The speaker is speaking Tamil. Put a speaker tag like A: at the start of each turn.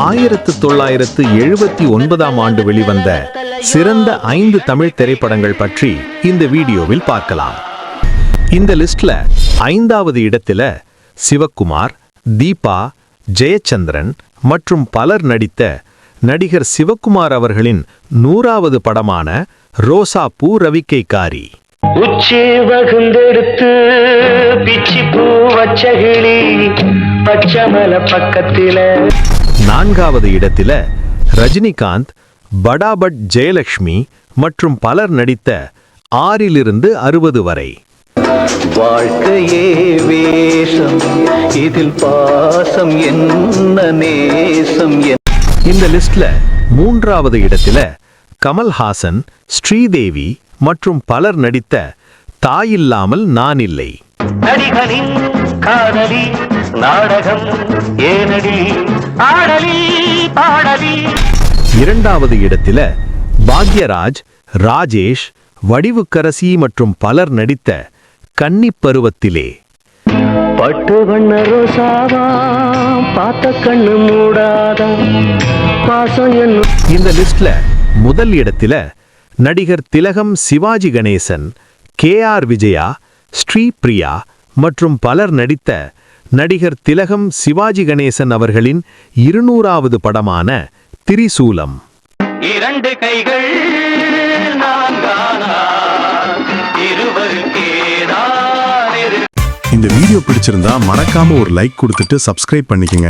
A: 1979ஆம் ஆண்டு வெளிவந்த சிறந்த 5 தமிழ் திரைப்படங்கள் பற்றி இந்த வீடியோவில் பார்க்கலாம். இந்த லிஸ்ட்ல 5வது இடத்துல சிவகுமார், தீபா, ஜெயச்சந்திரன் மற்றும் பலர் நடித்த நடிகர் சிவகுமார் அவர்களின் 100வது படமான ரோசாப்பூ ரவிக்கைக்காரி.
B: உச்சி வகுந்தெடுத்து பிச்சி பூ வச்சகிளி பச்சமல பக்கத்தில.
A: 4வது இடத்தில ரஜினிகாந்த், படாபட் ஜெயலட்சுமி மற்றும் பலர் நடித்த 6லிருந்து 60 வரை.
B: வாழ்க்கையே வேஷம், இதில் பாசம் என்ன நேசம்.
A: இந்த லிஸ்ட்ல 3வது இடத்தில கமல்ஹாசன், ஸ்ரீதேவி மற்றும் பலர் நடித்த தாயில்லாமல் நான் இல்லை.
B: நடிகனின் காதலி நாடகம் ஏனடி ஆடலி பாடலி.
A: 2வது இடத்தில பாக்யராஜ், ராஜேஷ், வடிவுக்கரசி மற்றும் பலர் நடித்த கன்னிப் பருவத்திலே.
B: பட்டு வண்ண ரோசாவா பார்த்த கண்ணு மூடாதா பாசம் என்னும்.
A: இந்த லிஸ்ட்ல முதல் இடத்தில நடிகர் திலகம், சிவாஜி கணேசன், KR விஜயா, ஸ்ரீபிரியா மற்றும் பலர் நடித்த நடிகர் திலகம், சிவாஜி கணேசன் அவர்களின் 200வது படமான திரிசூலம்.
B: 2 கைகள் நான்கானா இருவருக்கே தான்.
C: இந்த வீடியோ பிடிச்சிருந்தா மறக்காம ஒரு லைக் கொடுத்துட்டு சப்ஸ்கிரைப் பண்ணிக்கங்க.